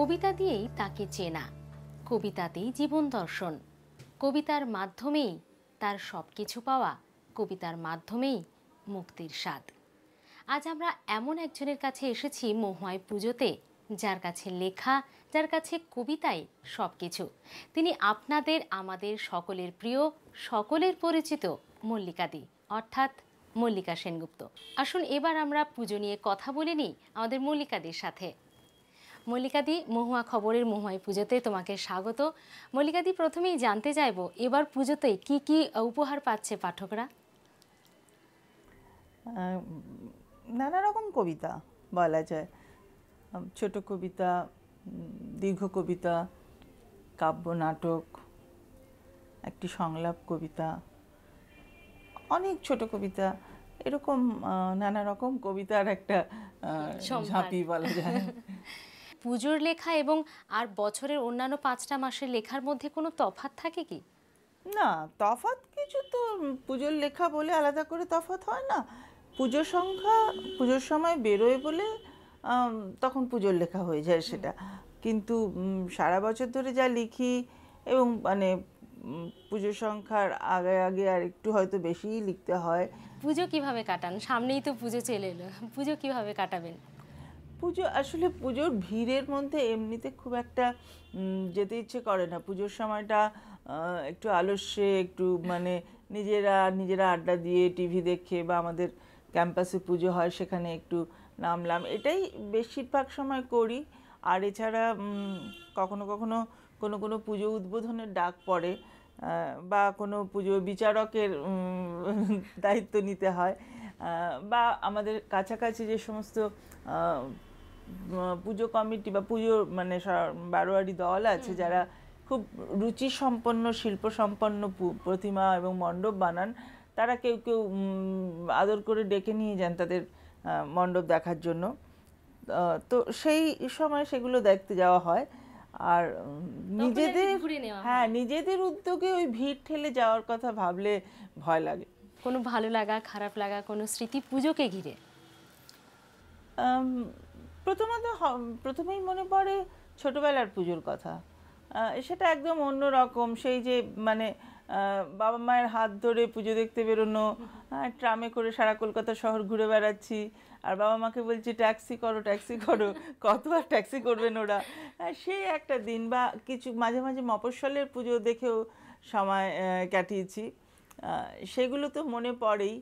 কবিতা দিয়েই তাকে চেনা, কবিতাতেই জীবন দর্শন, কবিতার মাধ্যমেই তার সব কিছু পাওয়া, কবিতার মাধ্যমেই মুক্তির স্বাদ। আজ আমরা এমন একজনের কাছে এসেছি মহুয়ায় পুজোতে, যার কাছে লেখা, যার কাছে কবিতাই সব কিছু। তিনি আপনাদের, আমাদের সকলের প্রিয়, সকলের পরিচিত মল্লিকাদি, অর্থাৎ মল্লিকা সেনগুপ্ত। আসুন এবার আমরা পুজো নিয়ে কথা বলে নিই আমাদের মল্লিকাদির সাথে। মল্লিকাদি, মহুয়া খবরের মহুয়ায় পুজোতে তোমাকে স্বাগত। মল্লিকাদি, প্রথমেই জানতে চাইব এবার পুজোতে কি কি উপহার পাচ্ছে পাঠকরা? নানা রকম কবিতা বলা যায়, ছোট কবিতা, দীর্ঘ কবিতা, কাব্য নাটক, একটি সংলাপ কবিতা, অনেক ছোট কবিতা, এরকম নানা রকম কবিতার একটা ঝাঁপি বলা যায়। পুজোর লেখা এবং আর বছরের অন্যান্য 5টা মাসের লেখার মধ্যে কোনো তফাৎ থাকে কি? না, তফাৎ কিছু তো, পুজোর লেখা বলে আলাদা করে তফাৎ হয় না। পুজোর সংখ্যা পুজোর সময় বেরোয় বলে তখন পুজোর লেখা হয়ে যায় সেটা। কিন্তু সারা বছর ধরে যা লিখি এবং মানে পুজোর সংখ্যার আগে আগে আর একটু হয়তো বেশিই লিখতে হয়। পুজো কিভাবে কাটান? সামনেই তো পুজো চলে এলো, পুজো কিভাবে কাটাবেন? পুজো আসলে পুজোর ভিড়ের মধ্যে এমনিতে খুব একটা যেতে ইচ্ছে করে না। পুজোর সময়টা একটু আলস্যে, একটু মানে নিজেরা আড্ডা দিয়ে টিভি দেখে বা আমাদের ক্যাম্পাসে পুজো হয় সেখানে একটু নামলাম, এটাই বেশিরভাগ সময় করি। আর এছাড়া কখনো কখনো কোনো পুজো উদ্বোধনের ডাক পড়ে বা কোনো পুজো বিচারকের দায়িত্ব নিতে হয়, বা আমাদের কাছাকাছি যে সমস্ত পুজো কমিটি বা পুজো মানে বারোয়ারি দল আছে যারা খুব রুচি সম্পন্ন, শিল্প সম্পন্ন প্রতিমা এবং মণ্ডপ বানান, তারা কেউ কেউ আদর করে ডেকে নিয়ে যান তাদের মণ্ডপ দেখার জন্য। তো সেই সময় সেগুলো দেখতে যাওয়া হয়। আর নিজেদের উদ্যোগে ওই ভিড় ঠেলে যাওয়ার কথা ভাবলে ভয় লাগে। কোনো ভালো লাগা, খারাপ লাগা, কোনো স্মৃতি পুজোকে ঘিরে? প্রথমেই মনে পড়ে ছোটবেলার পুজোর কথা। সেটা একদম অন্য রকম। সেই যে মানে বাবা মায়ের হাত ধরে পুজো দেখতে বেরোনো, ট্রামে করে সারা কলকাতা শহর ঘুরে বেড়াচ্ছি, আর বাবা মাকে বলছি ট্যাক্সি করো ট্যাক্সি করো, কত আর ট্যাক্সি করবেন ওরা। সেই একটা দিন, বা কিছু মাঝে মাঝে মফস্বলের পুজো দেখেও সময় কাটিয়েছি, সেগুলো তো মনে পড়েই।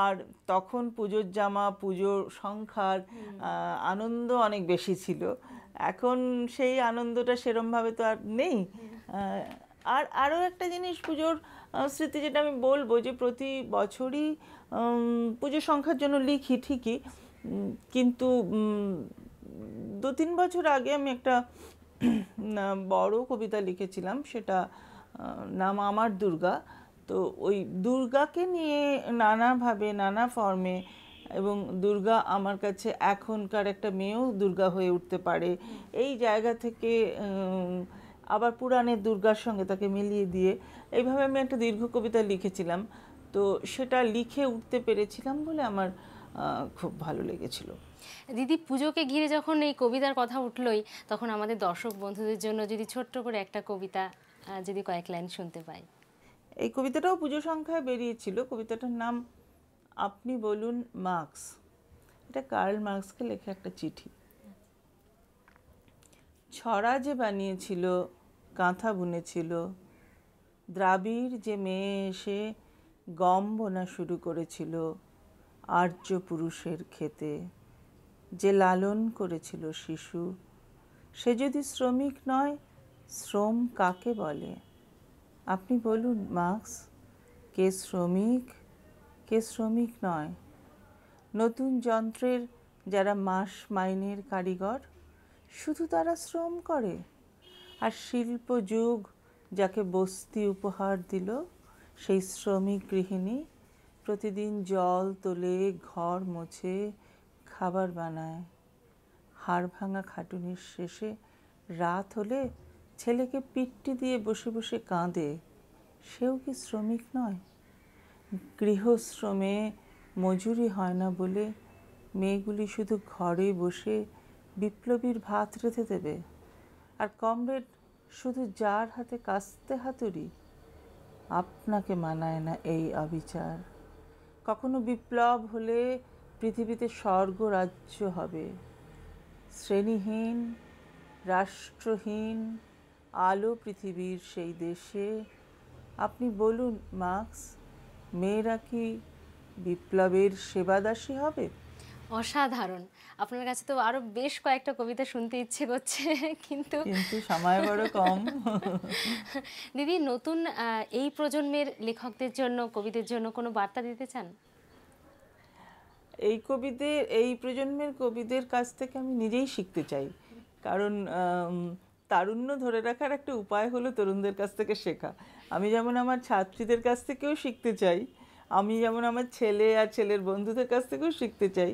আর তখন পুজোর জামা, পুজোর সংখ্যার আনন্দ অনেক বেশি ছিল। এখন সেই আনন্দটা সেরমভাবে তো আর নেই। আর আরও একটা জিনিস পুজোর স্মৃতি যেটা আমি বলবো, যে প্রতি বছরই পুজোর সংখ্যার জন্য লিখি ঠিকই, কিন্তু 2-3 বছর আগে আমি একটা বড় কবিতা লিখেছিলাম, সেটা নাম আমার দুর্গা। তো ওই দুর্গাকে নিয়ে নানাভাবে, নানা ফর্মে, এবং দুর্গা আমার কাছে এখনকার একটা মেয়েও দুর্গা হয়ে উঠতে পারে, এই জায়গা থেকে আবার পুরাণের দুর্গার সঙ্গে তাকে মিলিয়ে দিয়ে এইভাবে আমি একটা দীর্ঘ কবিতা লিখেছিলাম। তো সেটা লিখে উঠতে পেরেছিলাম বলে আমার খুব ভালো লেগেছিল। দিদি, পুজোকে ঘিরে যখন এই কবিতার কথা উঠলই, তখন আমাদের দর্শক বন্ধুদের জন্য যদি ছোট্ট করে একটা কবিতা, যদি কয়েক লাইন শুনতে পাই। এই কবিতাটাও পুজো সংখ্যায় বেরিয়েছিল। কবিতাটার নাম আপনি বলুন মার্কস। এটা কার্ল মার্কসকে লেখা একটা চিঠি। ছড়া যে বানিয়েছিল, কাঁথা বুনেছিল, দ্রাবিড় যে মেয়ে এসে গম বোনা শুরু করেছিল আর্য পুরুষের ক্ষেতে, যে লালন করেছিল শিশু, সে যদি শ্রমিক নয়, শ্রম কাকে বলে? আপনি বলুন মার্কস, কে শ্রমিক, কে শ্রমিক নয়? নতুন যন্ত্রের যারা মাস মাইনের কারিগর, শুধু তারা শ্রম করে। আর শিল্প যুগ যাকে বস্তি উপহার দিল, সেই শ্রমিক গৃহিণী প্রতিদিন জল তোলে, ঘর মোছে, খাবার বানায়। হাড় ভাঙা খাটুনির শেষে রাত হলে ছেলেকে পিট্টি দিয়ে বসে বসে কাঁদে, সেও কি শ্রমিক নয়? গৃহশ্রমে মজুরি হয় না বলে মেয়েগুলি শুধু ঘরে বসে বিপ্লবীর ভাত রেঁধে দেবে। আর কমরেড, শুধু যার হাতে কাস্তে হাতুড়ি, আপনাকে মানায় না এই অবিচার। কখনো বিপ্লব হলে পৃথিবীতে স্বর্গ রাজ্য হবে, শ্রেণীহীন রাষ্ট্রহীন আলো পৃথিবীর সেই দেশে। আপনি বলুন মার্কস, মেয়েরা কি বিপ্লবের সেবাদাসী হবে? অসাধারণ। আপনার কাছে তো আরো বেশ কয়েকটা কবিতা শুনতে ইচ্ছে করছে, কিন্তু কিন্তু সময় বড় কম। দিদি, নতুন এই প্রজন্মের লেখকদের জন্য, কবিদের জন্য কোনো বার্তা দিতে চান? এই প্রজন্মের কবিদের কাছ থেকে আমি নিজেই শিখতে চাই, কারণ তারুণ্য ধরে রাখার একটা উপায় হলো তরুণদের কাছ থেকে শেখা। আমি যেমন আমার ছাত্রীদের কাছ থেকেও শিখতে চাই, আমি যেমন আমার ছেলে আর ছেলের বন্ধুদের কাছ থেকেও শিখতে চাই,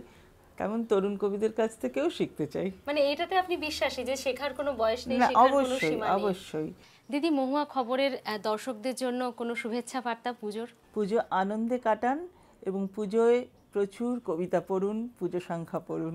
তেমন তরুণ কবিদের কাছ থেকেও শিখতে চাই। মানে এটাতে আপনি বিশ্বাসী যে শেখার কোনো বয়স নেই, না, শেখার কোনো অবশ্যই সীমা নেই? অবশ্যই। দিদি, মহুয়া খবরের দর্শকদের জন্য কোনো শুভেচ্ছা বার্তা পুজোর? পুজো আনন্দে কাটান এবং পুজোয় প্রচুর কবিতা পড়ুন, পুজো সংখ্যা পড়ুন।